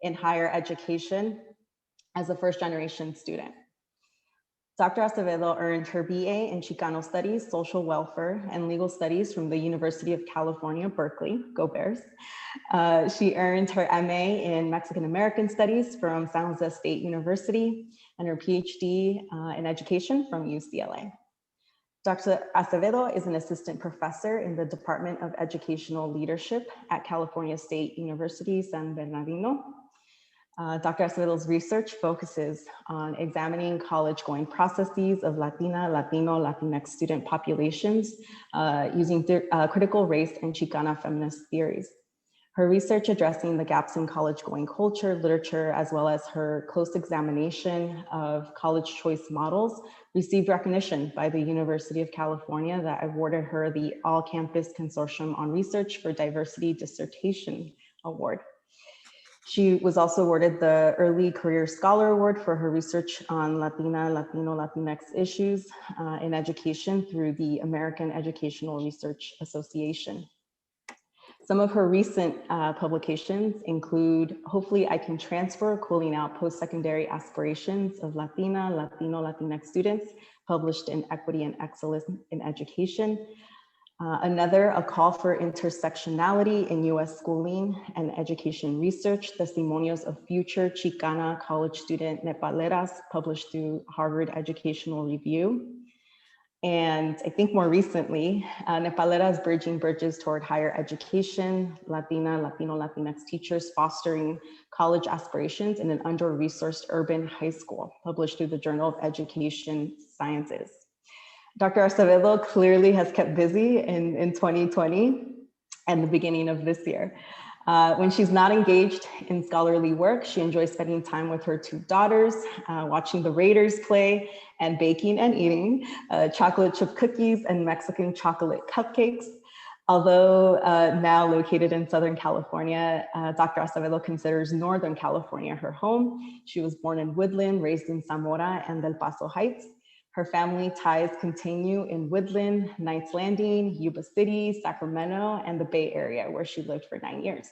in higher education as a first-generation student. Dr. Acevedo earned her BA in Chicano Studies, Social Welfare, and Legal Studies from the University of California, Berkeley, go Bears. She earned her MA in Mexican American Studies from San Jose State University and her PhD in Education from UCLA. Dr. Acevedo is an assistant professor in the Department of Educational Leadership at California State University, San Bernardino. Dr. Acevedo's research focuses on examining college-going processes of Latina, Latino, Latinx student populations using critical race and Chicana feminist theories. Her research addressing the gaps in college-going culture, literature, as well as her close examination of college choice models received recognition by the University of California that awarded her the All-Campus Consortium on Research for Diversity Dissertation Award. She was also awarded the Early Career Scholar Award for her research on Latina, Latino, Latinx issues in education through the American Educational Research Association. Some of her recent publications include Hopefully I Can Transfer, Cooling Out Post-Secondary Aspirations of Latina, Latino, Latinx Students, published in Equity and Excellence in Education. Another, A Call for Intersectionality in U.S. Schooling and Education Research, Testimonios of Future Chicana College Student Nepaleras, published through Harvard Educational Review. And I think more recently, Nepaleras Bridging Bridges Toward Higher Education, Latina, Latino, Latinx Teachers Fostering College Aspirations in an Under-Resourced Urban High School, published through the Journal of Education Sciences. Dr. Acevedo clearly has kept busy in 2020 and the beginning of this year. When she's not engaged in scholarly work, she enjoys spending time with her two daughters, watching the Raiders play, and baking and eating chocolate chip cookies and Mexican chocolate cupcakes. Although now located in Southern California, Dr. Acevedo considers Northern California her home. She was born in Woodland, raised in Zamora and Del Paso Heights. Her family ties continue in Woodland, Knights Landing, Yuba City, Sacramento, and the Bay Area, where she lived for 9 years.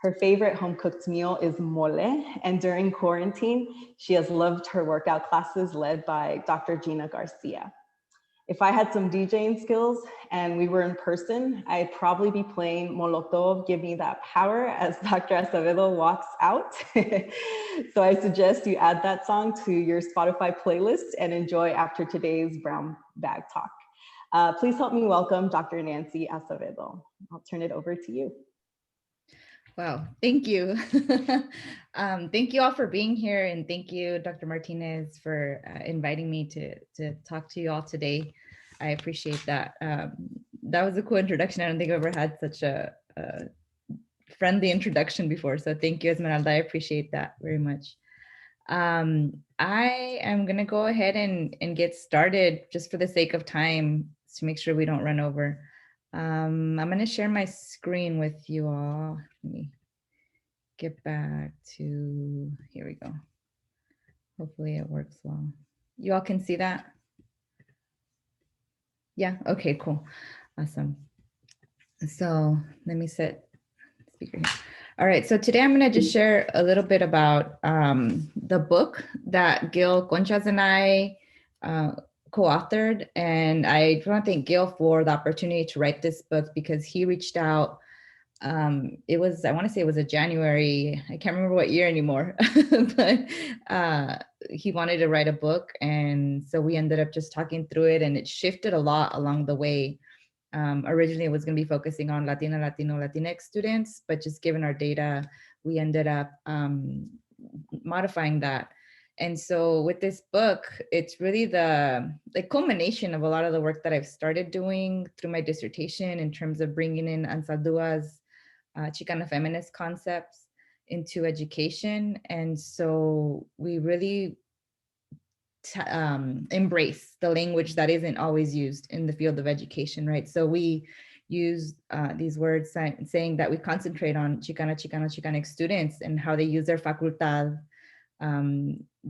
Her favorite home-cooked meal is mole, and during quarantine, she has loved her workout classes led by Dr. Gina Garcia. If I had some DJing skills and we were in person, I'd probably be playing Molotov, Give Me That Power, as Dr. Acevedo walks out. So I suggest you add that song to your Spotify playlist and enjoy after today's brown bag talk. Please help me welcome Dr. Nancy Acevedo. I'll turn it over to you. Wow, thank you. Thank you all for being here, and thank you, Dr. Martinez, for inviting me to talk to you all today. I appreciate that. That was a cool introduction. I don't think I've ever had such a friendly introduction before, so thank you, Esmeralda. I appreciate that very much. I am going to go ahead and get started just for the sake of time to make sure we don't run over. I'm going to share my screen with you all. Let me get back to, here we go. Hopefully it works well. You all can see that? Yeah, okay, cool. Awesome. So let me set speaker here. All right, so today I'm going to just share a little bit about the book that Gil Conchas and I co-authored, and I want to thank Gil for the opportunity to write this book because he reached out. It was, I want to say it was a January, I can't remember what year anymore, but he wanted to write a book, and so we ended up just talking through it, and it shifted a lot along the way. Originally, it was going to be focusing on Latina, Latino, Latinx students, but just given our data, we ended up modifying that. And so with this book, it's really the culmination of a lot of the work that I've started doing through my dissertation in terms of bringing in Anzaldua's Chicana feminist concepts into education. And so we really embrace the language that isn't always used in the field of education, right? So we use these words saying that we concentrate on Chicana, Chicanx students and how they use their facultad,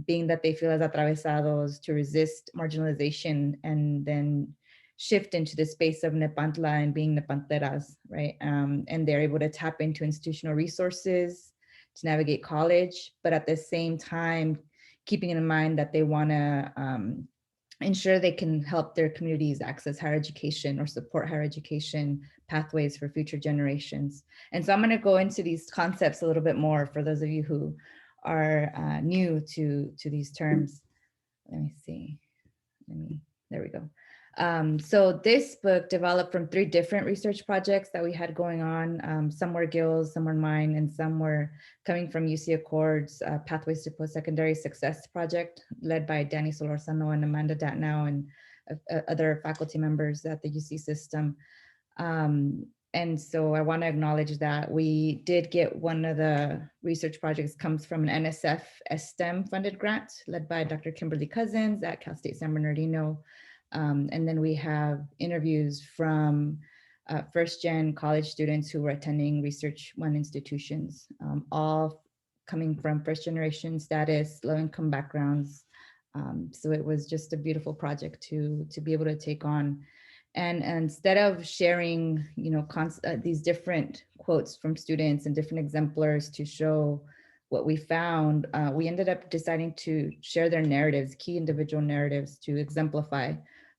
being that they feel as atravesados to resist marginalization and then shift into the space of Nepantla and being Nepanteras, right? And they're able to tap into institutional resources to navigate college, but at the same time, keeping in mind that they want to ensure they can help their communities access higher education or support higher education pathways for future generations. And so I'm going to go into these concepts a little bit more for those of you who are new to these terms. Let me see. There we go. So this book developed from 3 different research projects that we had going on. Some were Gil's, some were mine, and some were coming from UC Accord's Pathways to Post-Secondary Success project, led by Danny Solorzano and Amanda Datnow and other faculty members at the UC system. And so I want to acknowledge that we did get one of the research projects comes from an NSF STEM funded grant led by Dr. Kimberly Cousins at Cal State San Bernardino. And then we have interviews from first-gen college students who were attending Research One institutions, all coming from first-generation status, low-income backgrounds. So it was just a beautiful project to be able to take on. And instead of sharing, these different quotes from students and different exemplars to show what we found, we ended up deciding to share their narratives, key individual narratives, to exemplify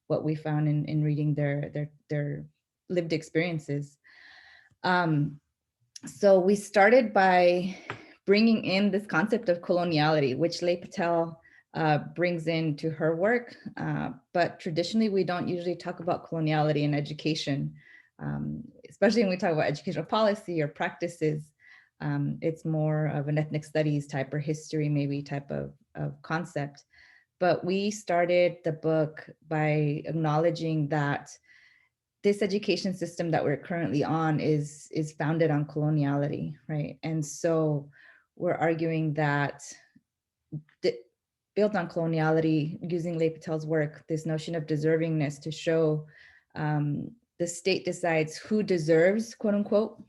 what we found in reading their lived experiences. So we started by bringing in this concept of coloniality, which Leigh Patel brings into her work, but traditionally we don't usually talk about coloniality in education, especially when we talk about educational policy or practices. It's more of an ethnic studies type or history maybe type of concept. But we started the book by acknowledging that this education system that we're currently on is founded on coloniality, right? And so we're arguing that built on coloniality, using Leigh Patel's work, this notion of deservingness to show the state decides who deserves, quote unquote,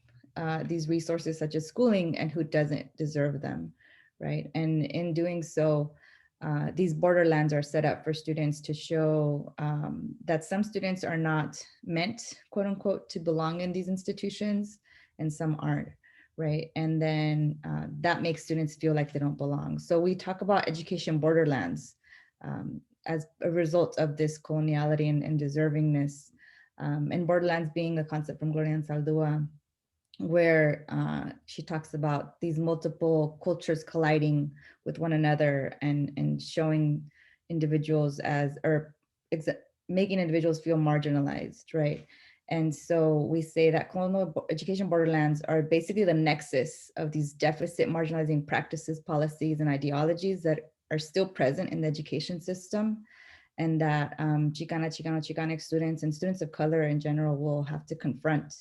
these resources such as schooling and who doesn't deserve them, right? And in doing so, these borderlands are set up for students to show that some students are not meant, quote unquote, to belong in these institutions and some aren't, right? And then that makes students feel like they don't belong. So we talk about education borderlands as a result of this coloniality and deservingness, and borderlands being a concept from Gloria Anzaldúa, where she talks about these multiple cultures colliding with one another and showing individuals as, or making individuals feel marginalized, right? And so we say that colonial education borderlands are basically the nexus of these deficit marginalizing practices, policies, and ideologies that are still present in the education system, and that Chicana, Chicano, Chicanic students and students of color in general will have to confront.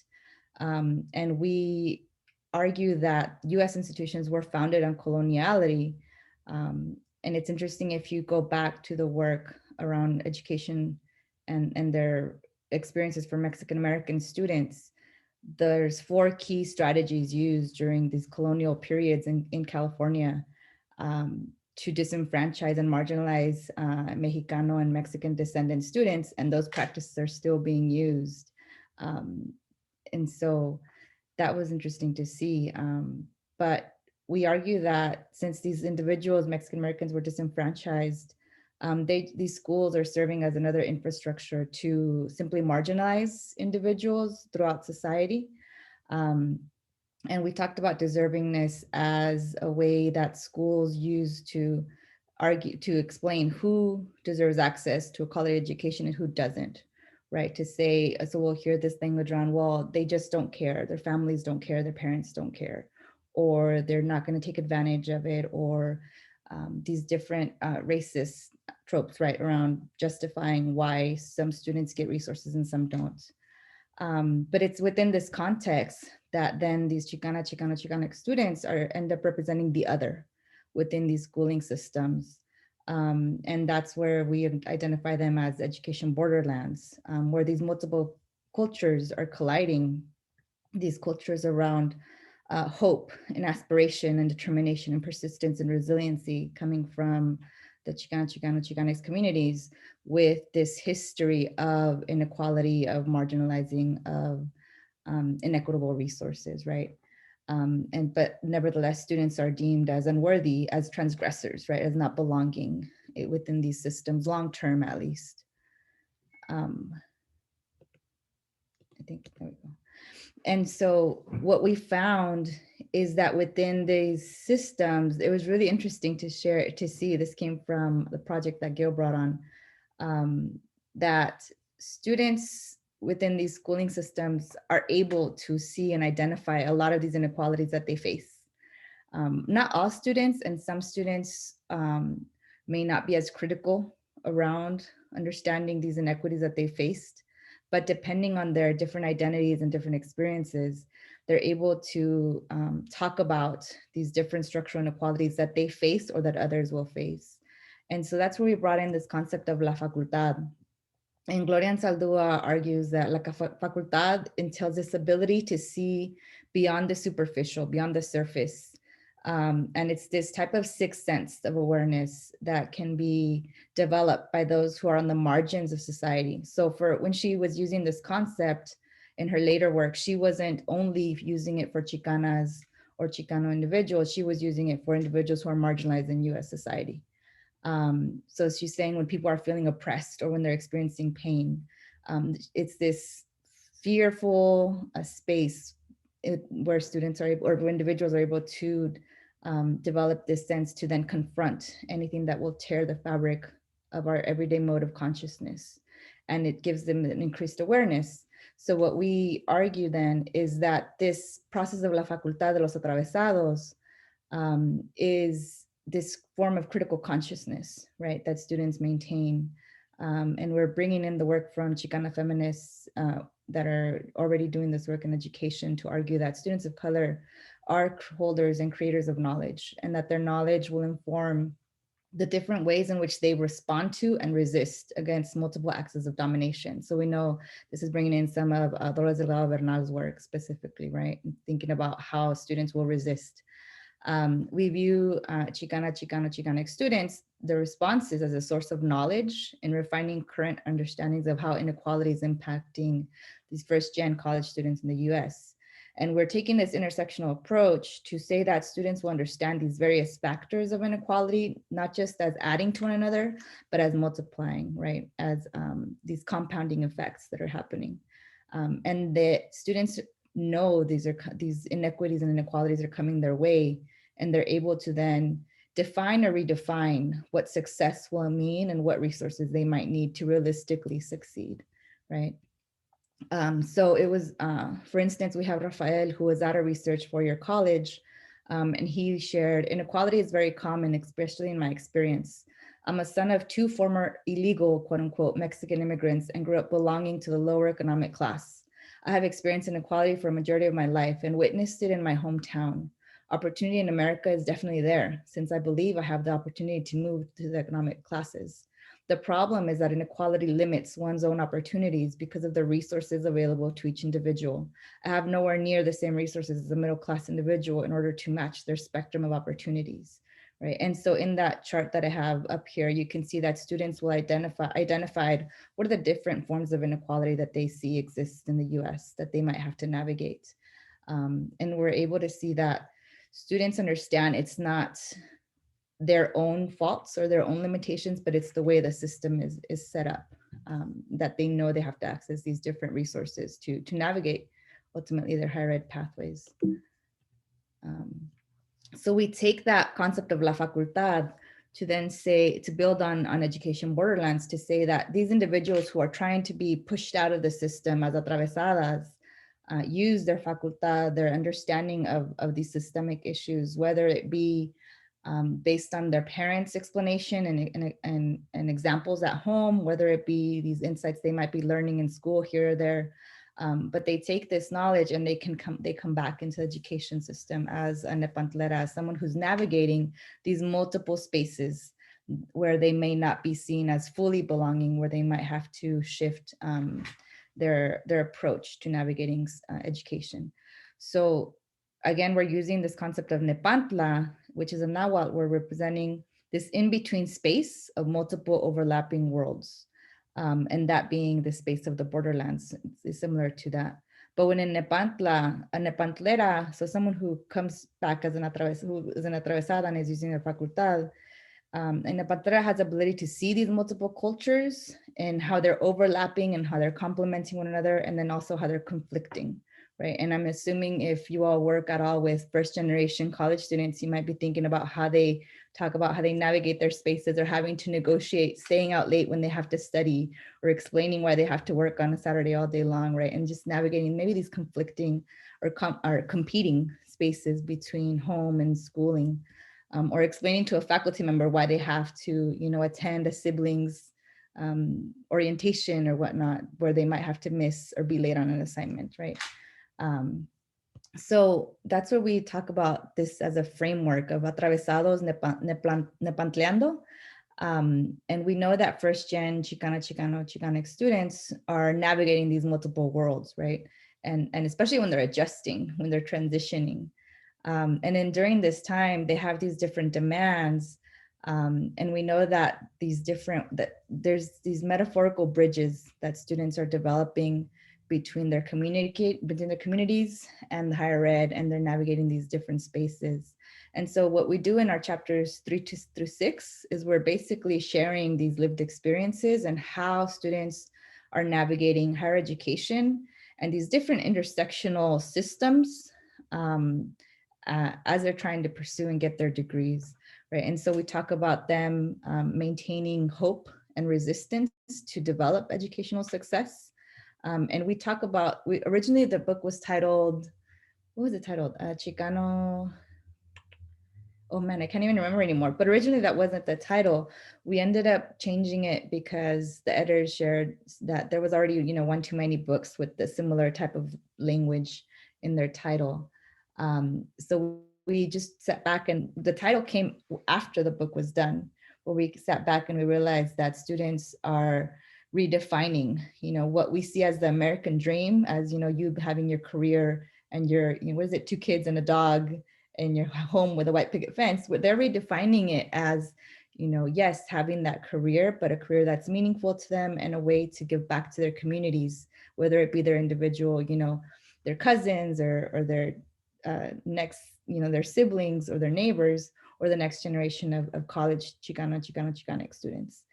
And we argue that US institutions were founded on coloniality. And it's interesting if you go back to the work around education and their experiences for Mexican American students, there's 4 key strategies used during these colonial periods in California to disenfranchise and marginalize Mexicano and Mexican descendant students, and those practices are still being used. And so that was interesting to see. But we argue that since these individuals, Mexican Americans, were disenfranchised, these schools are serving as another infrastructure to simply marginalize individuals throughout society. And we talked about deservingness as a way that schools use to argue, to explain who deserves access to a quality education and who doesn't, right? To say, so we'll hear this language around, well, they just don't care, their families don't care, their parents don't care, or they're not going to take advantage of it, or these different racist tropes, right, around justifying why some students get resources and some don't. But it's within this context that then these Chicana, Chicano, Chicanic students end up representing the other within these schooling systems. And that's where we identify them as education borderlands, where these multiple cultures are colliding, these cultures around hope and aspiration and determination and persistence and resiliency coming from the Chicana, Chicano, Chicanx communities, with this history of inequality, of marginalizing, of inequitable resources, right? But nevertheless, students are deemed as unworthy, as transgressors, right, as not belonging within these systems, long term at least. I think, there we go. And so what we found is that within these systems, it was really interesting to share, to see, this came from the project that Gil brought on, that students within these schooling systems are able to see and identify a lot of these inequalities that they face. Not all students, and some students may not be as critical around understanding these inequities that they faced, but depending on their different identities and different experiences, they're able to talk about these different structural inequalities that they face or that others will face. And so that's where we brought in this concept of la facultad. And Gloria Anzaldúa argues that la facultad entails this ability to see beyond the superficial, beyond the surface. And it's this type of sixth sense of awareness that can be developed by those who are on the margins of society. So for when she was using this concept in her later work, she wasn't only using it for Chicanas or Chicano individuals, she was using it for individuals who are marginalized in US society. So she's saying when people are feeling oppressed or when they're experiencing pain, it's this fearful space where students are able, or where individuals are able to develop this sense to then confront anything that will tear the fabric of our everyday mode of consciousness. And it gives them an increased awareness. So what we argue then is that this process of la facultad de los atravesados is this form of critical consciousness, right, that students maintain. And we're bringing in the work from Chicana feminists that are already doing this work in education to argue that students of color are holders and creators of knowledge, and that their knowledge will inform the different ways in which they respond to and resist against multiple axes of domination. So we know this is bringing in some of Dolores Delgado Bernal's work specifically, right? Thinking about how students will resist. We view Chicanic students, the responses as a source of knowledge in refining current understandings of how inequality is impacting these first-gen college students in the US. And we're taking this intersectional approach to say that students will understand these various factors of inequality, not just as adding to one another, but as multiplying, right? As these compounding effects that are happening. And the students know these inequities and inequalities are coming their way, and they're able to then define or redefine what success will mean and what resources they might need to realistically succeed, right? So it was, for instance, we have Rafael, who was at a research four-year college, and he shared, inequality is very common, especially in my experience. I'm a son of two former illegal, quote unquote, Mexican immigrants and grew up belonging to the lower economic class. I have experienced inequality for a majority of my life and witnessed it in my hometown. Opportunity in America is definitely there, since I believe I have the opportunity to move to the economic classes. The problem is that inequality limits one's own opportunities because of the resources available to each individual. I have nowhere near the same resources as a middle-class individual in order to match their spectrum of opportunities, right? And so in that chart that I have up here, you can see that students will identified what are the different forms of inequality that they see exist in the US that they might have to navigate. And we're able to see that students understand it's not their own faults or their own limitations, but it's the way the system is set up, that they know they have to access these different resources to navigate ultimately their higher ed pathways. So we take that concept of la facultad to then say, to build on education borderlands, to say that these individuals who are trying to be pushed out of the system as atravesadas, use their facultad, their understanding of these systemic issues, whether it be based on their parents' explanation and examples at home, whether it be these insights they might be learning in school here or there. But they take this knowledge and they come back into the education system as a nepantlera, as someone who's navigating these multiple spaces where they may not be seen as fully belonging, where they might have to shift their approach to navigating education. So again, we're using this concept of nepantla, which is a Nahuatl. We're representing this in-between space of multiple overlapping worlds. And that being the space of the borderlands is similar to that. But when in Nepantla, a Nepantlera, so someone who comes back as who is an atravesada and is using their facultad, and Nepantlera has the ability to see these multiple cultures and how they're overlapping and how they're complementing one another, and then also how they're conflicting, right? And I'm assuming if you all work at all with first generation college students, you might be thinking about how they talk about how they navigate their spaces or having to negotiate staying out late when they have to study or explaining why they have to work on a Saturday all day long, right? And just navigating maybe these conflicting or competing spaces between home and schooling, or explaining to a faculty member why they have to, you know, attend a sibling's orientation or whatnot, where they might have to miss or be late on an assignment, right? So that's where we talk about this as a framework of atravesados nepantleando. And we know that first gen Chicano students are navigating these multiple worlds, right? And especially when they're adjusting, when they're transitioning. And then during this time, they have these different demands. And we know that there's these metaphorical bridges that students are developing between their communities and the higher ed, and they're navigating these different spaces. And so what we do in our chapters 3 through 6 is we're basically sharing these lived experiences and how students are navigating higher education and these different intersectional systems as they're trying to pursue and get their degrees, right? And so we talk about them maintaining hope and resistance to develop educational success. And we talk about, originally the book was titled, what was it titled? Chicano, oh man, I can't even remember anymore. But originally that wasn't the title. We ended up changing it because the editors shared that there was already, you know, one too many books with the similar type of language in their title. So we just sat back, and the title came after the book was done, where we sat back and we realized that students are redefining, you know, what we see as the American dream, as, you know, you having your career and your, you know, what is it, 2 kids and a dog and your home with a white picket fence, but they're redefining it as, you know, yes, having that career, but a career that's meaningful to them and a way to give back to their communities, whether it be their individual, you know, their cousins or their next, you know, their siblings or their neighbors, or the next generation of college Chicanic students.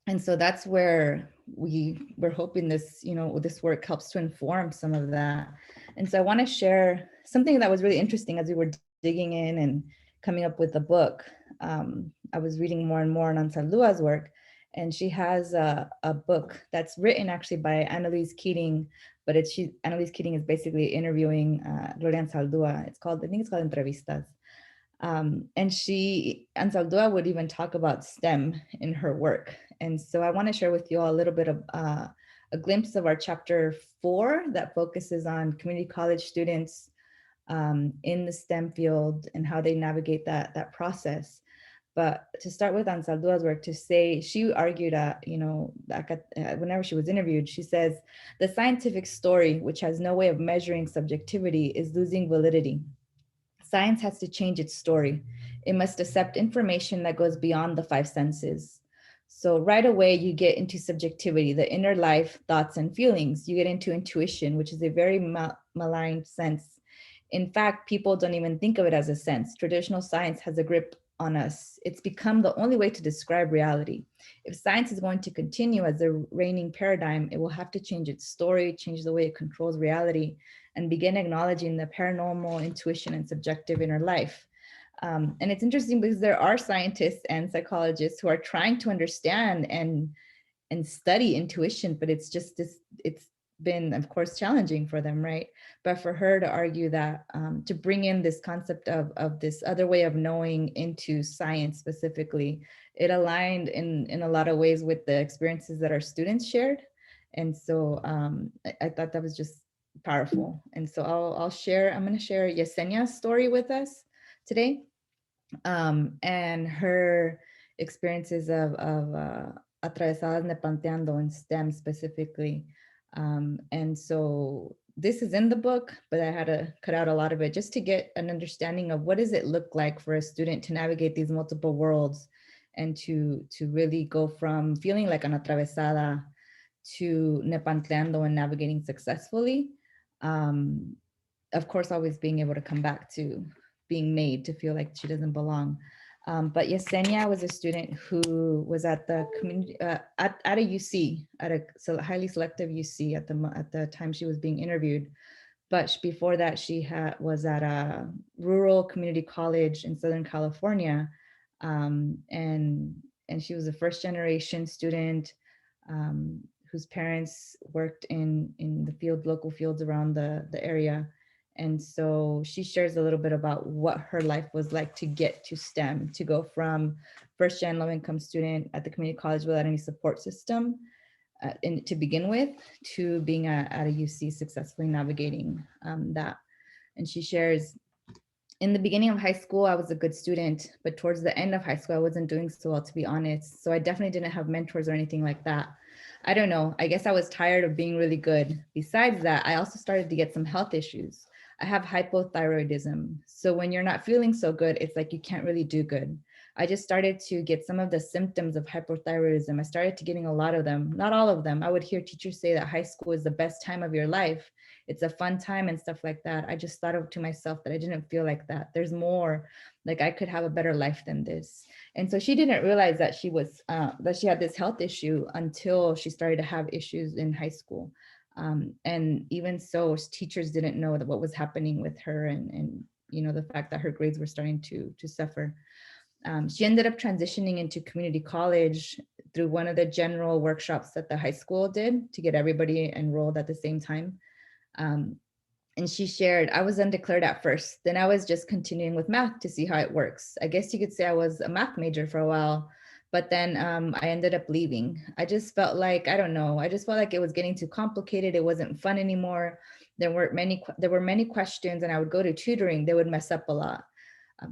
And so that's where we're hoping this, you know, this work helps to inform some of that. And so I want to share something that was really interesting as we were digging in and coming up with the book. I was reading more and more on Anzaldua's work, and she has a book that's written actually by Annalise Keating, but Annalise Keating is basically interviewing Gloria Anzaldúa. I think it's called Entrevistas. And Anzaldúa would even talk about STEM in her work. And so I want to share with you all a little bit of a glimpse of our chapter 4 that focuses on community college students in the STEM field and how they navigate that process. But to start with Anzaldúa's work, to say, she argued, you know, whenever she was interviewed, she says, the scientific story, which has no way of measuring subjectivity, is losing validity. Science has to change its story. It must accept information that goes beyond the 5 senses. So right away, you get into subjectivity, the inner life, thoughts, and feelings. You get into intuition, which is a very maligned sense. In fact, people don't even think of it as a sense. Traditional science has a grip on us. It's become the only way to describe reality. If science is going to continue as the reigning paradigm, it will have to change its story, change the way it controls reality, and begin acknowledging the paranormal, intuition, and subjective inner life. And it's interesting because there are scientists and psychologists who are trying to understand and study intuition, but it's been, of course, challenging for them, right? But for her to argue that, to bring in this concept of this other way of knowing into science specifically, it aligned in a lot of ways with the experiences that our students shared. And so I thought that was just powerful. And so I'm going to share Yesenia's story with us today, and her experiences of atravesadas nepanteando in STEM specifically. And so this is in the book, but I had to cut out a lot of it just to get an understanding of what does it look like for a student to navigate these multiple worlds and to really go from feeling like an atravesada to Nepantleando and navigating successfully. Um, of course, always being able to come back to being made to feel like she doesn't belong. But Yesenia was a student who was at the community at a UC, at a highly selective UC at the time she was being interviewed. But before that, she was at a rural community college in Southern California, and she was a first generation student whose parents worked in the local fields around the area. And so she shares a little bit about what her life was like to get to STEM, to go from first gen low income student at the community college without any support system to begin with, to being at a UC successfully navigating that. And she shares, in the beginning of high school, I was a good student, but towards the end of high school, I wasn't doing so well, to be honest. So I definitely didn't have mentors or anything like that. I don't know. I guess I was tired of being really good. Besides that, I also started to get some health issues. I have hypothyroidism. So when you're not feeling so good, it's like you can't really do good. I just started to get some of the symptoms of hypothyroidism. I started to getting a lot of them, not all of them. I would hear teachers say that high school is the best time of your life. It's a fun time and stuff like that. I just thought of to myself that I didn't feel like that. There's more, like I could have a better life than this. And so she didn't realize that she was that she had this health issue until she started to have issues in high school. And even so, teachers didn't know that what was happening with her, and you know, the fact that her grades were starting to suffer. She ended up transitioning into community college through one of the general workshops that the high school did to get everybody enrolled at the same time. Um, and she shared, I was undeclared at first. Then I was just continuing with math to see how it works. I guess you could say I was a math major for a while, but then I ended up leaving. I just felt like, I don't know, I just felt like it was getting too complicated. It wasn't fun anymore. There were many questions, and I would go to tutoring. They would mess up a lot.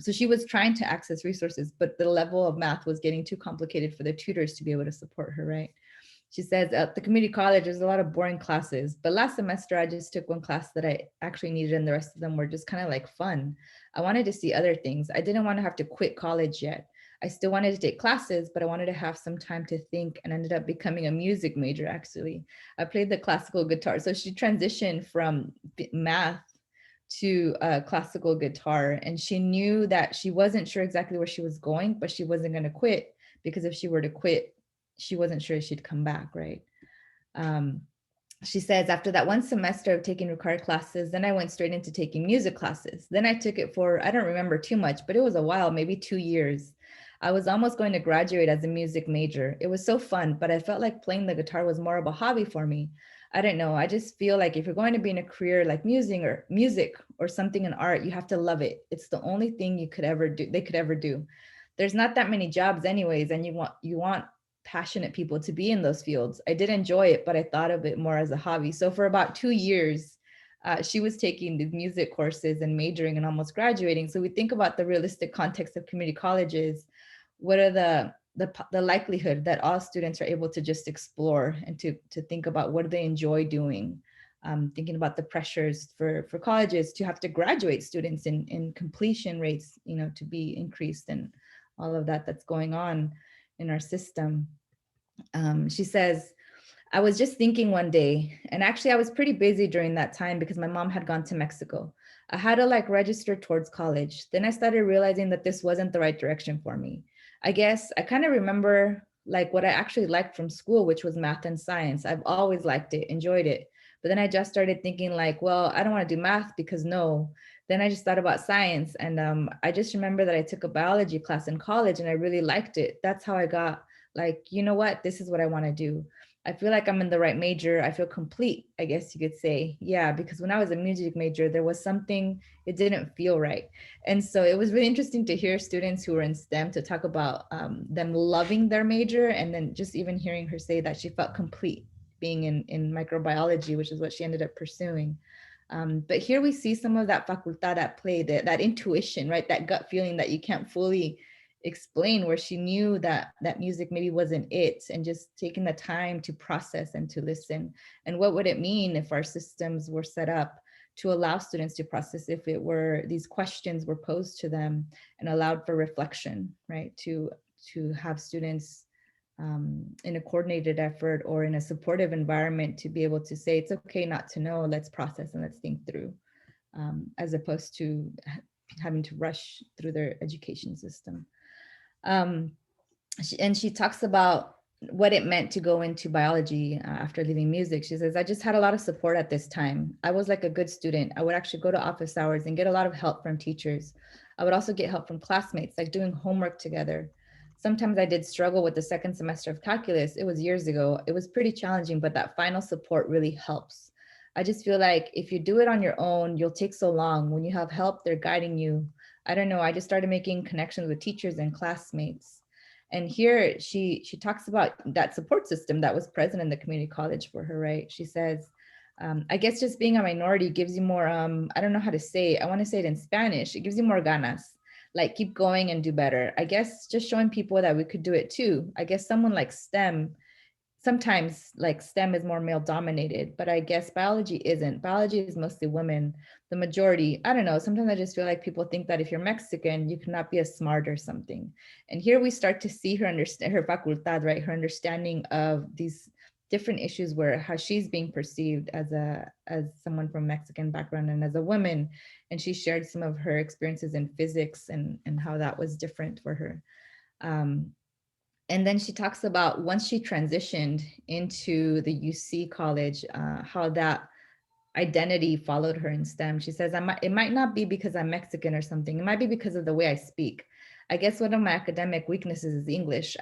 So she was trying to access resources, but the level of math was getting too complicated for the tutors to be able to support her, right? She says at the community college, there's a lot of boring classes, but last semester I just took one class that I actually needed, and the rest of them were just kind of like fun. I wanted to see other things. I didn't want to have to quit college yet. I still wanted to take classes, but I wanted to have some time to think, and ended up becoming a music major, actually. I played the classical guitar. So she transitioned from math to classical guitar, and she knew that she wasn't sure exactly where she was going, but she wasn't going to quit, because if she were to quit, she wasn't sure she'd come back, right? She says, after that one semester of taking required classes, then I went straight into taking music classes. Then I took it for, I don't remember too much, but it was a while, maybe 2 years. I was almost going to graduate as a music major. It was so fun, but I felt like playing the guitar was more of a hobby for me. I don't know. I just feel like if you're going to be in a career like music or something in art, you have to love it. It's the only thing you could ever do. They could ever do. There's not that many jobs anyways, and you want passionate people to be in those fields. I did enjoy it, but I thought of it more as a hobby. So for about 2 years, she was taking these music courses and majoring and almost graduating. So we think about the realistic context of community colleges. What are the likelihood that all students are able to just explore and to think about what do they enjoy doing? Thinking about the pressures for colleges to have to graduate students in completion rates, you know, to be increased, and all of that that's going on in our system. She says, I was just thinking one day, and actually I was pretty busy during that time because my mom had gone to Mexico. I had to like register towards college. Then I started realizing that this wasn't the right direction for me. I guess I kind of remember like what I actually liked from school, which was math and science. I've always liked it, enjoyed it. But then I just started thinking like, well, I don't want to do math because no. Then I just thought about science, and I just remember that I took a biology class in college and I really liked it. That's how I got like, you know what, this is what I want to do. I feel like I'm in the right major. I feel complete, I guess you could say. Yeah, because when I was a music major, there was something, it didn't feel right. And so it was really interesting to hear students who were in STEM to talk about them loving their major, and then just even hearing her say that she felt complete being in microbiology, which is what she ended up pursuing. But here we see some of that facultad at play, that intuition, right? That gut feeling that you can't fully explain, where she knew that music maybe wasn't it, and just taking the time to process and to listen. And what would it mean if our systems were set up to allow students to process, if it were these questions were posed to them and allowed for reflection, right? To have students in a coordinated effort or in a supportive environment to be able to say, it's okay not to know, let's process and let's think through, as opposed to having to rush through their education system. Um, and she talks about what it meant to go into biology after leaving music. She says, I just had a lot of support at this time. I was like a good student. I would actually go to office hours and get a lot of help from teachers. I would also get help from classmates, like doing homework together. Sometimes I did struggle with the second semester of calculus. It was years ago. It was pretty challenging, but that final support really helps. I just feel like if you do it on your own, you'll take so long. When you have help, they're guiding you. I don't know. I just started making connections with teachers and classmates. And here she talks about that support system that was present in the community college for her, right? She says, I guess just being a minority gives you more, I don't know how to say it. I want to say it in Spanish. It gives you more ganas, like keep going and do better. I guess just showing people that we could do it too. I guess someone like STEM, sometimes like STEM is more male dominated, but I guess biology isn't. Biology is mostly women, the majority. I don't know. Sometimes I just feel like people think that if you're Mexican, you cannot be as smart or something. And here we start to see her understand her facultad, right? Her understanding of these different issues where how she's being perceived as someone from Mexican background and as a woman. And she shared some of her experiences in physics and how that was different for her. Um, and then she talks about once she transitioned into the UC college, how that identity followed her in STEM. She says, it might not be because I'm Mexican or something. It might be because of the way I speak. I guess one of my academic weaknesses is English.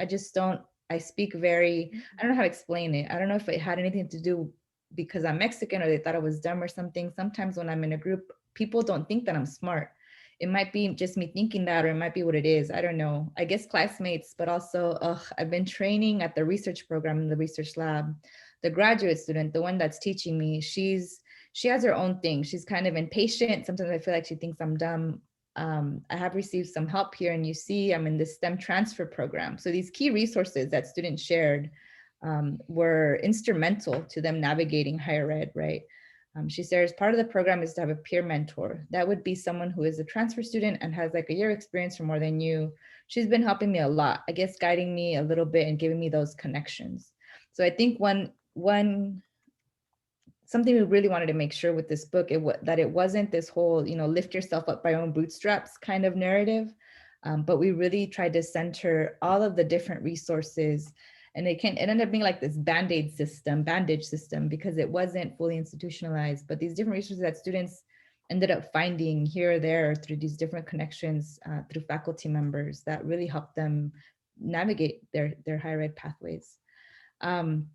I speak very, I don't know how to explain it. I don't know if it had anything to do because I'm Mexican or they thought I was dumb or something. Sometimes when I'm in a group, people don't think that I'm smart. It might be just me thinking that, or it might be what it is. I don't know. I guess classmates, but also, I've been training at the research program in the research lab. The graduate student, the one that's teaching me, she has her own thing. She's kind of impatient. Sometimes I feel like she thinks I'm dumb. I have received some help here in UC. I'm in the STEM transfer program. So these key resources that students shared were instrumental to them navigating higher ed, right? She says part of the program is to have a peer mentor. That would be someone who is a transfer student and has like a year experience or more than you. She's been helping me a lot, I guess, guiding me a little bit and giving me those connections. So I think something we really wanted to make sure with this book, that it wasn't this whole, lift yourself up by your own bootstraps kind of narrative, but we really tried to center all of the different resources. And it ended up being like this bandage system, because it wasn't fully institutionalized, but these different resources that students ended up finding here or there through these different connections, through faculty members that really helped them navigate their higher ed pathways. And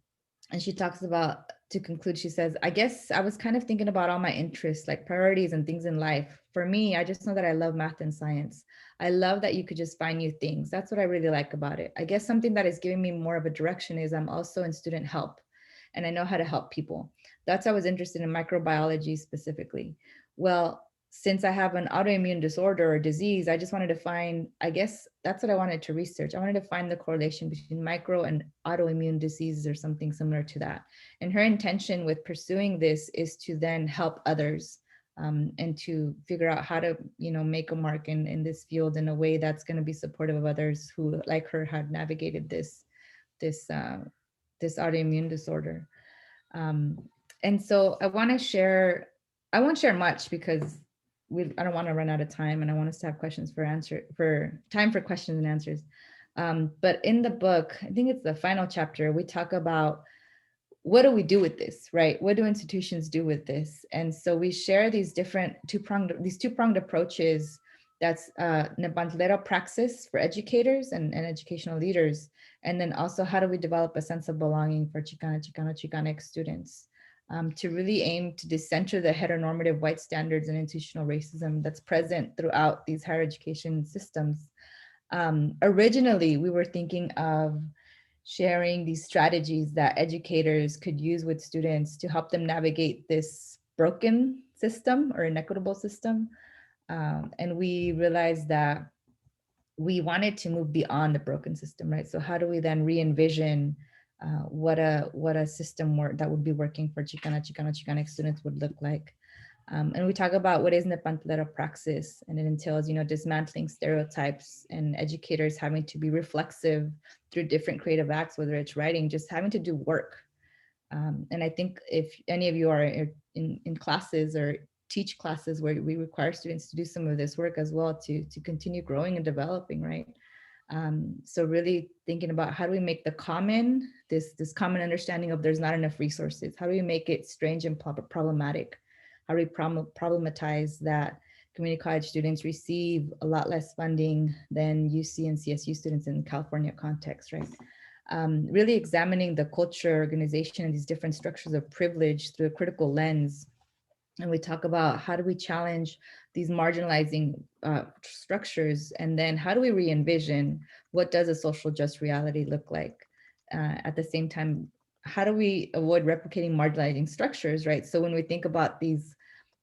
she talks about, to conclude, she says, I guess I was kind of thinking about all my interests, like priorities and things in life. For me, I just know that I love math and science. I love that you could just find new things. That's what I really like about it. I guess something that is giving me more of a direction is I'm also in student help and I know how to help people. That's why I was interested in microbiology specifically. Well, since I have an autoimmune disorder or disease, I just wanted to find, I guess that's what I wanted to research. I wanted to find the correlation between micro and autoimmune diseases or something similar to that. And her intention with pursuing this is to then help others, and to figure out how to, make a mark in this field in a way that's going to be supportive of others who, like her, had navigated this autoimmune disorder. And so I want to share, I won't share much because I don't want to run out of time, and I want us to have questions for time for questions and answers. But in the book, I think it's the final chapter, we talk about what do we do with this, right? What do institutions do with this? And so we share these different two-pronged approaches. That's Nebantlero praxis for educators and educational leaders. And then also, how do we develop a sense of belonging for Chicana, Chicanx students? To really aim to decenter the heteronormative white standards and institutional racism that's present throughout these higher education systems. Originally, we were thinking of sharing these strategies that educators could use with students to help them navigate this broken system or inequitable system. And we realized that we wanted to move beyond the broken system, right? So how do we then re-envision what a system that would be working for Chicana, Chicanx students would look like? And we talk about what is Nepantlero praxis, and it entails, dismantling stereotypes and educators having to be reflexive through different creative acts, whether it's writing, just having to do work. And I think if any of you are in classes or teach classes where we require students to do some of this work as well to continue growing and developing, right? So really thinking about how do we make the common, this common understanding of there's not enough resources, how do we make it strange and problematic? How do we problematize that community college students receive a lot less funding than UC and CSU students in California context, right? Really examining the culture, organization, and these different structures of privilege through a critical lens. And we talk about how do we challenge these marginalizing structures, and then how do we re-envision what does a social just reality look like? At the same time, how do we avoid replicating marginalizing structures, right? So when we think about these,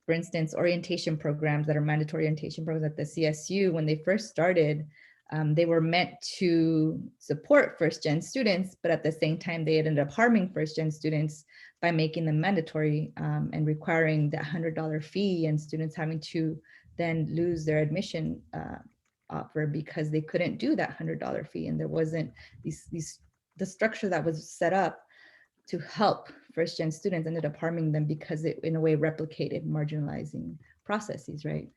for instance, orientation programs that are mandatory orientation programs at the CSU, when they first started, they were meant to support first-gen students, but at the same time, they ended up harming first-gen students by making them mandatory and requiring that $100 fee, and students having to then lose their admission offer because they couldn't do that $100 fee, and there wasn't the structure that was set up to help first-gen students ended up harming them because it in a way replicated marginalizing processes, right?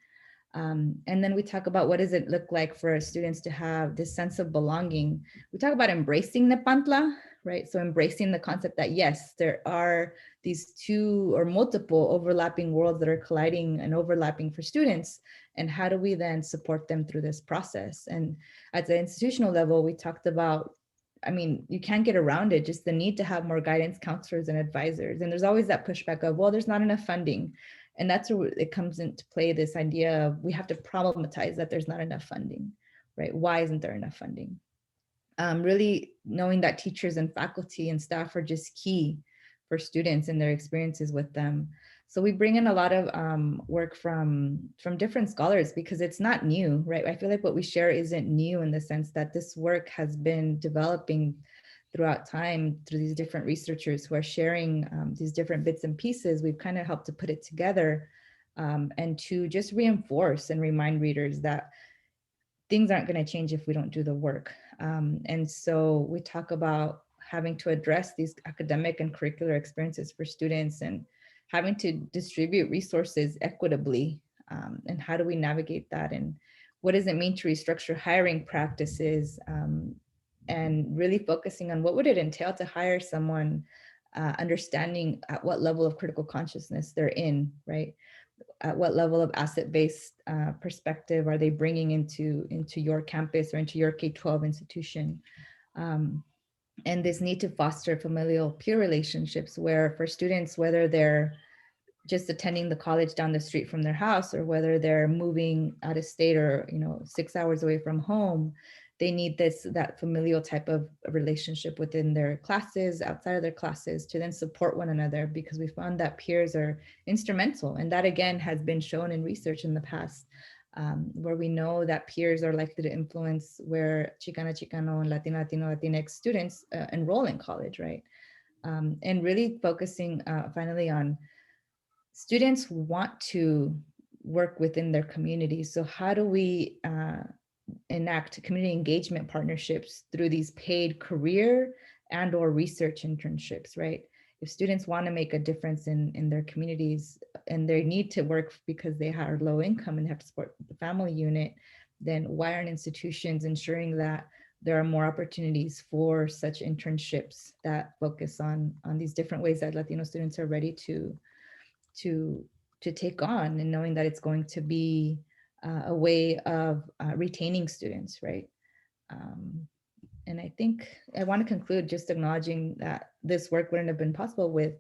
And then we talk about what does it look like for students to have this sense of belonging. We talk about embracing Nepantla, right? So embracing the concept that yes, there are these two or multiple overlapping worlds that are colliding and overlapping for students. And how do we then support them through this process? And at the institutional level, we talked about, I mean, you can't get around it, just the need to have more guidance counselors and advisors. And there's always that pushback of, well, there's not enough funding. And that's where it comes into play, this idea of we have to problematize that there's not enough funding, right? Why isn't there enough funding? Really knowing that teachers and faculty and staff are just key for students and their experiences with them. So we bring in a lot of work from different scholars because it's not new, right? I feel like what we share isn't new in the sense that this work has been developing throughout time through these different researchers who are sharing these different bits and pieces. We've kind of helped to put it together and to just reinforce and remind readers that things aren't going to change if we don't do the work. And so we talk about having to address these academic and curricular experiences for students and having to distribute resources equitably. And how do we navigate that? And what does it mean to restructure hiring practices? And really focusing on what would it entail to hire someone, understanding at what level of critical consciousness they're in, right? At what level of asset-based perspective are they bringing into your campus or into your K-12 institution? And this need to foster familial peer relationships where for students, whether they're just attending the college down the street from their house or whether they're moving out of state or 6 hours away from home, they need that familial type of relationship within their classes, outside of their classes, to then support one another, because we found that peers are instrumental. And that again has been shown in research in the past, where we know that peers are likely to influence where Chicana, Chicano, and Latino, Latinx students enroll in college, right? And really focusing finally on students want to work within their communities. So how do we enact community engagement partnerships through these paid career and or research internships, right? If students want to make a difference in their communities and they need to work because they are low income and have to support the family unit, then why aren't institutions ensuring that there are more opportunities for such internships that focus on these different ways that Latino students are ready to take on, and knowing that it's going to be a way of retaining students, right? And I think I want to conclude just acknowledging that this work wouldn't have been possible with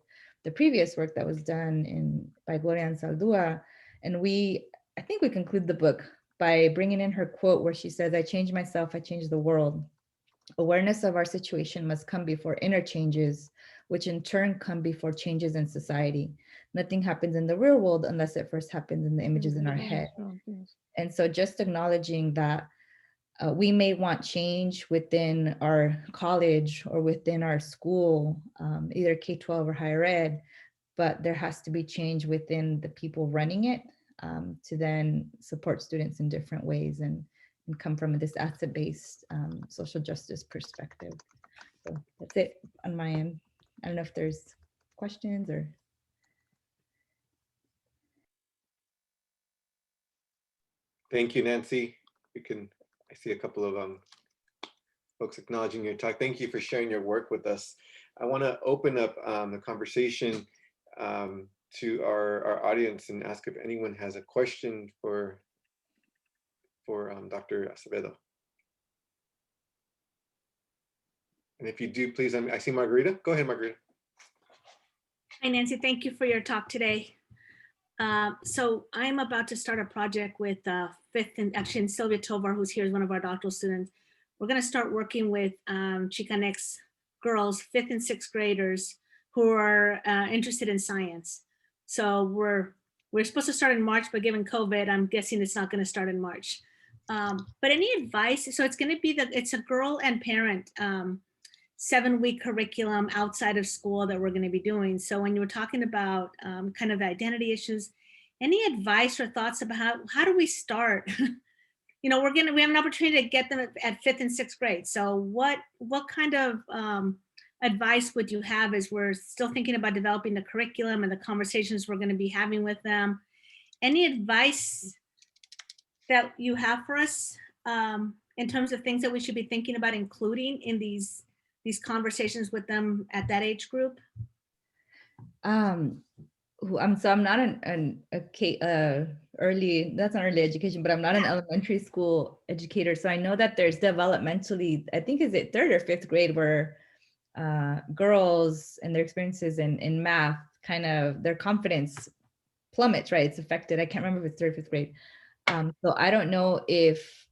the previous work that was done by Gloria Anzaldúa. And I think we conclude the book by bringing in her quote where she says, "I change myself, I change the world. Awareness of our situation must come before inner changes, which in turn come before changes in society. Nothing happens in the real world unless it first happens in the images in our head." And so just acknowledging that we may want change within our college or within our school, either K-12 or higher ed, but there has to be change within the people running it, to then support students in different ways and come from this asset-based social justice perspective. So that's it on my end. I don't know if there's questions or. Thank you, Nancy. I see a couple of folks acknowledging your talk. Thank you for sharing your work with us. I want to open up the conversation to our audience and ask if anyone has a question for Dr. Acevedo. And if you do, please, I see Margarita. Go ahead, Margarita. Hi, Nancy. Thank you for your talk today. So I'm about to start a project with fifth and actually Sylvia Tovar, who's here, is one of our doctoral students. We're going to start working with Chicanx girls, fifth and sixth graders who are interested in science. So we're supposed to start in March, but given COVID, I'm guessing it's not going to start in March. But any advice? So it's going to be it's a girl and parent 7-week curriculum outside of school that we're going to be doing. So when you were talking about kind of the identity issues, any advice or thoughts about how do we start? You know, we have an opportunity to get them at fifth and sixth grade. So what kind of advice would you have as we're still thinking about developing the curriculum and the conversations we're going to be having with them? Any advice that you have for us in terms of things that we should be thinking about including in these conversations with them at that age group? So I'm not early, that's not early education, but I'm not an elementary school educator. So I know that there's developmentally, I think, is it third or fifth grade where girls and their experiences in math, kind of their confidence plummets, right? It's affected. I can't remember if it's third or fifth grade. So I don't know if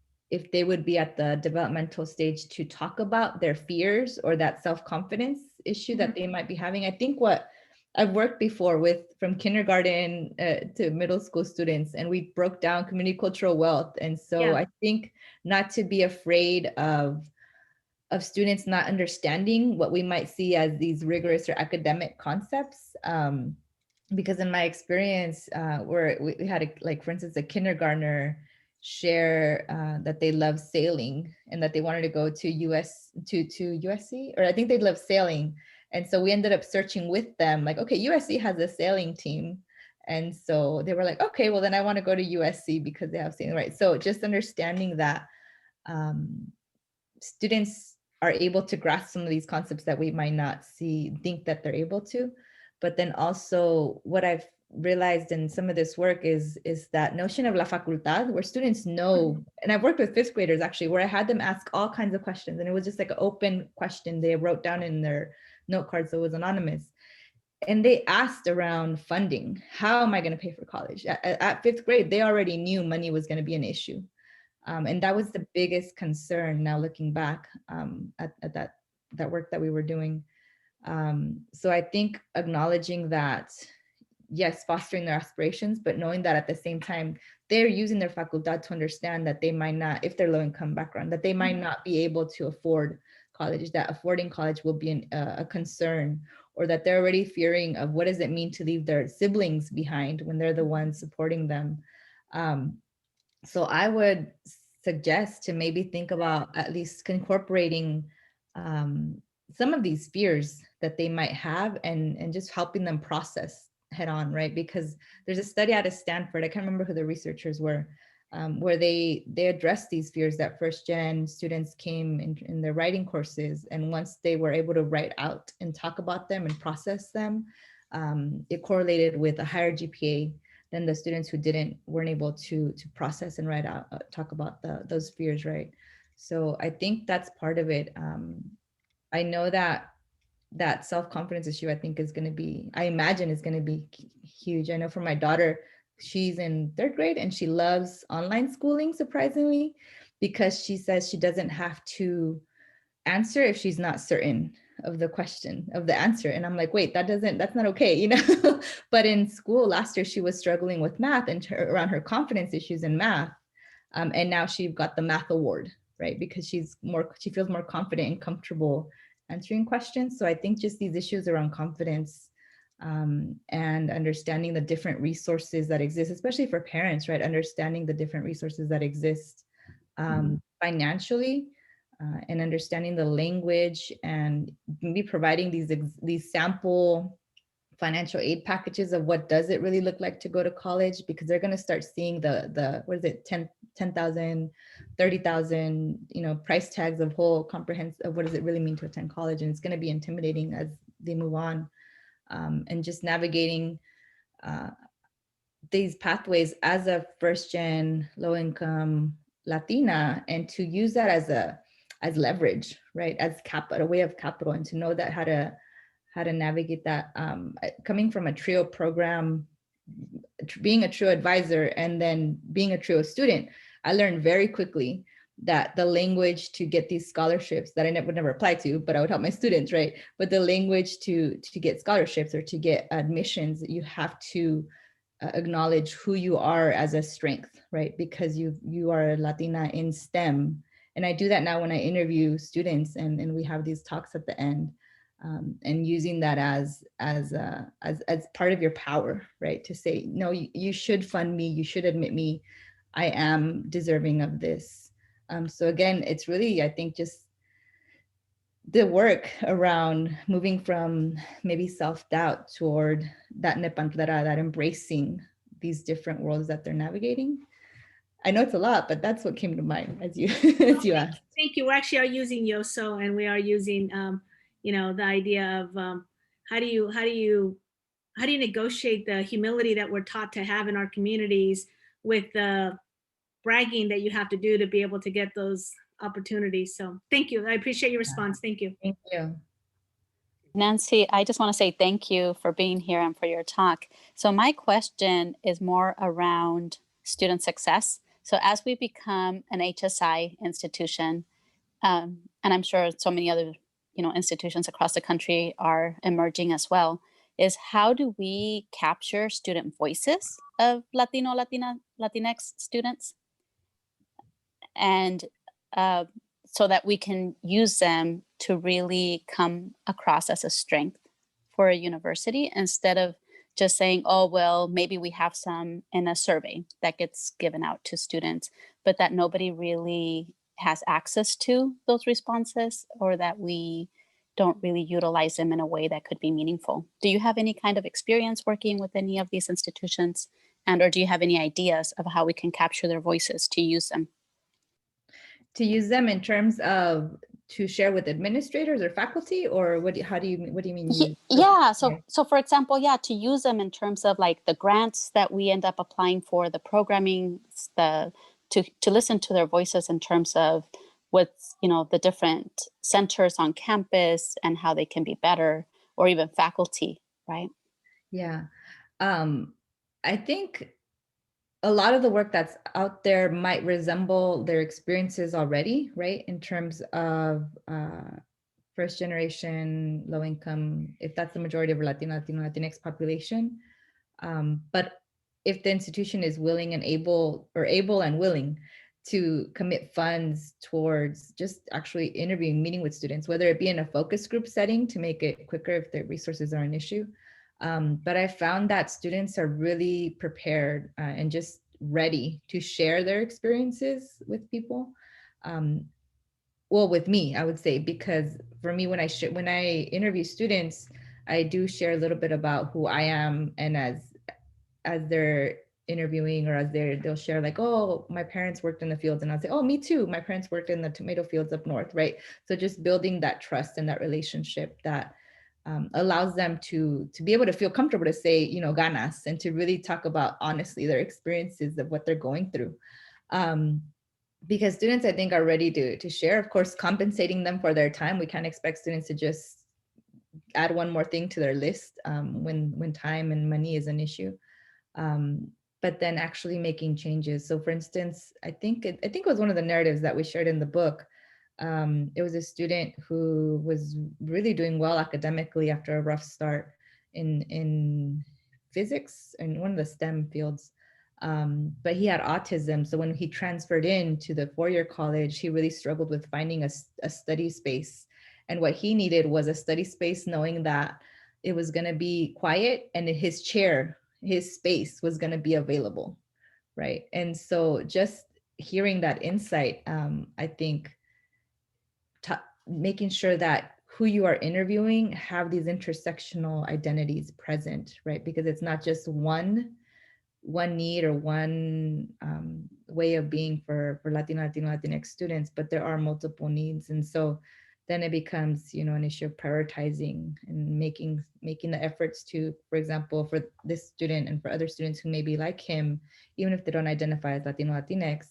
they would be at the developmental stage to talk about their fears or that self-confidence issue that they might be having. I think what I've worked before from kindergarten to middle school students, and we broke down community cultural wealth. And so I think not to be afraid of students not understanding what we might see as these rigorous or academic concepts. Because in my experience, where we had for instance, a kindergartner share that they love sailing and that they wanted to go to USC, or I think they love sailing. And so we ended up searching with them, like, okay, USC has a sailing team. And so they were like, okay, well then I want to go to USC because they have sailing, right? So just understanding that students are able to grasp some of these concepts that we might not think that they're able to. But then also what I've realized in some of this work is that notion of la facultad, where students know, and I've worked with fifth graders actually, where I had them ask all kinds of questions, and it was just like an open question they wrote down in their note card, so it was anonymous. And they asked around funding. How am I going to pay for college? At fifth grade, they already knew money was going to be an issue. And that was the biggest concern now looking back at that work that we were doing. So I think acknowledging that, yes, fostering their aspirations, but knowing that at the same time, they're using their facultad to understand that they might not, if they're low income background, that they might not be able to afford college, that affording college will be a concern, or that they're already fearing of what does it mean to leave their siblings behind when they're the ones supporting them. So I would suggest to maybe think about at least incorporating some of these fears that they might have and just helping them process head on, right? Because there's a study out of Stanford, I can't remember who the researchers were, where they addressed these fears that first gen students came in their writing courses. And once they were able to write out and talk about them and process them, it correlated with a higher GPA than the students who weren't able to process and write out, talk about those fears, right? So I think that's part of it. I know that self-confidence issue, I think I imagine is going to be huge. I know for my daughter, she's in third grade and she loves online schooling, surprisingly, because she says she doesn't have to answer if she's not certain of the answer. And I'm like, wait, that's not okay, you know? But in school last year, she was struggling with math and around her confidence issues in math. And now she got the math award, right? Because she feels more confident and comfortable answering questions. So I think just these issues around confidence and understanding the different resources that exist, especially for parents, right? Understanding the different resources that exist financially, and understanding the language, and maybe providing these sample financial aid packages of what does it really look like to go to college, because they're going to start seeing the what is it, 10,000, 30,000, price tags of whole comprehensive of what does it really mean to attend college. And it's going to be intimidating as they move on, and just navigating these pathways as a first gen low income Latina, and to use that as leverage, right? As capital, a way of capital, and to know that how to navigate that. Coming from a TRIO program, being a TRIO advisor, and then being a TRIO student, I learned very quickly that the language to get these scholarships that I would never apply to, but I would help my students, right? But the language to get scholarships or to get admissions, you have to acknowledge who you are as a strength, right? Because you are a Latina in STEM. And I do that now when I interview students, and we have these talks at the end, and using that as part of your power, right? To say, no, you should fund me, you should admit me, I am deserving of this. So again, it's really, I think, just the work around moving from maybe self-doubt toward that nepantlara, that embracing these different worlds that they're navigating. I know it's a lot, but that's what came to mind as you as you asked. Thank you. We actually are using Yoso, and we are using the idea of how do you negotiate the humility that we're taught to have in our communities with the bragging that you have to do to be able to get those opportunities. So thank you. I appreciate your response. Thank you. Thank you. Nancy, I just want to say thank you for being here and for your talk. So my question is more around student success. So as we become an HSI institution, and I'm sure so many other institutions across the country are emerging as well, is how do we capture student voices of Latino, Latinx students? And so that we can use them to really come across as a strength for a university, instead of just saying, oh, well, maybe we have some in a survey that gets given out to students, but that nobody really has access to those responses, or that we don't really utilize them in a way that could be meaningful. Do you have any kind of experience working with any of these institutions? Or do you have any ideas of how we can capture their voices to use them? To use them in terms of to share with administrators or faculty, or what do you mean? Use? Yeah. So for example, to use them in terms of like the grants that we end up applying for, the programming, to listen to their voices in terms of what's, the different centers on campus and how they can be better, or even faculty, right? Yeah. I think a lot of the work that's out there might resemble their experiences already, right? In terms of first generation, low income, if that's the majority of Latinx population. But if the institution is willing and able and willing to commit funds towards just actually interviewing, meeting with students, whether it be in a focus group setting to make it quicker if the resources are an issue. But I found that students are really prepared and just ready to share their experiences with people. Well, with me, I would say, because for me, when I interview students, I do share a little bit about who I am, and as they're interviewing, or as they'll share like, oh, my parents worked in the fields, and I'll say, oh, me too, my parents worked in the tomato fields up north, right? So just building that trust and that relationship that allows them to be able to feel comfortable to say, ganas, and to really talk about honestly their experiences of what they're going through. Because students, I think, are ready to share. Of course, compensating them for their time. We can't expect students to just add one more thing to their list when time and money is an issue. But then actually making changes. So for instance, I think it was one of the narratives that we shared in the book. It was a student who was really doing well academically after a rough start in physics and one of the STEM fields. But he had autism. So when he transferred into the four-year college, he really struggled with finding a study space. And what he needed was a study space, knowing that it was going to be quiet, and his chair, his space was going to be available, right? And so just hearing that insight, I think making sure that who you are interviewing have these intersectional identities present, right? Because it's not just one need or one way of being for Latinx students, but there are multiple needs. And so then it becomes, an issue of prioritizing and making the efforts to, for example, for this student and for other students who may be like him, even if they don't identify as Latino, Latinx,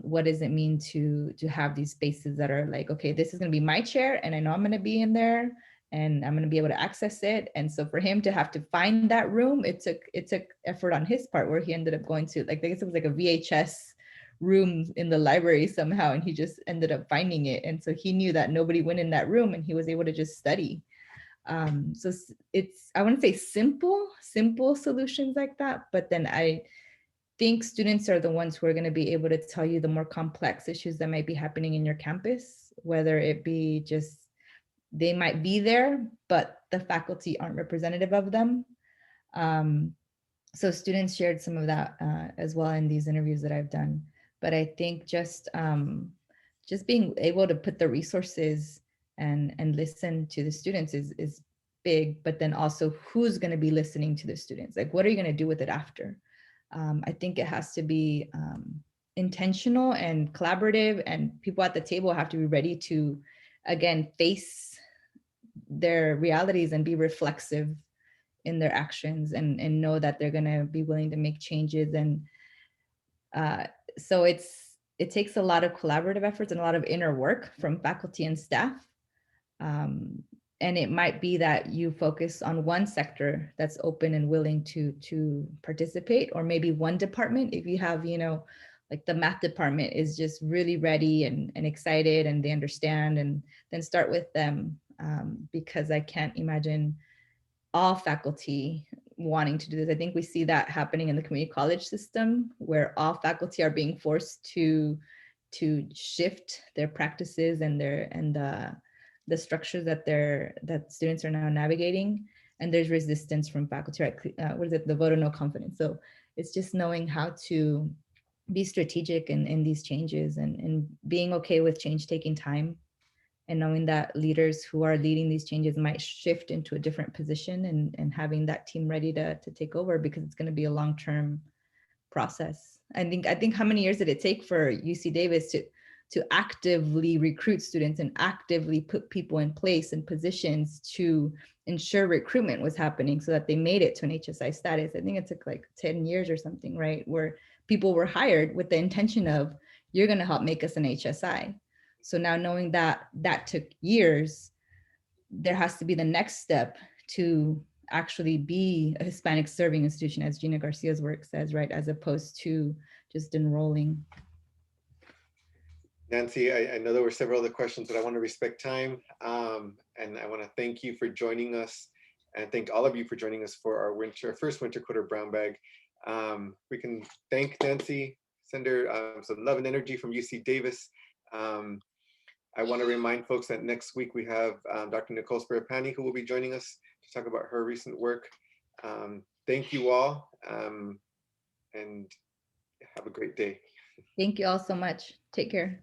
what does it mean to have these spaces that are like, okay, this is going to be my chair, and I know I'm going to be in there, and I'm going to be able to access it. And so for him to have to find that room, it took effort on his part, where he ended up going to, like, I guess it was like a VHS room in the library somehow, and he just ended up finding it. And so he knew that nobody went in that room, and he was able to just study. So it's, I wouldn't say simple solutions like that, but then I think students are the ones who are going to be able to tell you the more complex issues that might be happening in your campus, whether it be just they might be there, but the faculty aren't representative of them. So students shared some of that as well in these interviews that I've done. But I think just being able to put the resources and listen to the students is big, but then also who's going to be listening to the students? Like, what are you going to do with it after? I think it has to be intentional and collaborative, and people at the table have to be ready to, again, face their realities and be reflexive in their actions, and know that they're going to be willing to make changes. And so it takes a lot of collaborative efforts and a lot of inner work from faculty and staff. And it might be that you focus on one sector that's open and willing to participate, or maybe one department. If you have, like the math department is just really ready and excited, and they understand, and then start with them, because I can't imagine all faculty wanting to do this. I think we see that happening in the community college system, where all faculty are being forced to shift their practices and the structures that students are now navigating, and there's resistance from faculty, right? What is it? The vote of no confidence. So it's just knowing how to be strategic in these changes, and being okay with change taking time, and knowing that leaders who are leading these changes might shift into a different position, and having that team ready to take over, because it's going to be a long-term process. I think how many years did it take for UC Davis to actively recruit students and actively put people in place and positions to ensure recruitment was happening, so that they made it to an HSI status? I think it took like 10 years or something, right? Where people were hired with the intention of, you're going to help make us an HSI. So now, knowing that took years, there has to be the next step to actually be a Hispanic serving institution, as Gina Garcia's work says, right? As opposed to just enrolling. Nancy, I know there were several other questions, but I want to respect time. And I want to thank you for joining us, and thank all of you for joining us for our first winter quarter brown bag. We can thank Nancy, send her some love and energy from UC Davis. I want to remind folks that next week we have Dr. Nicole Sparapani, who will be joining us to talk about her recent work. Thank you all, and have a great day. Thank you all so much. Take care.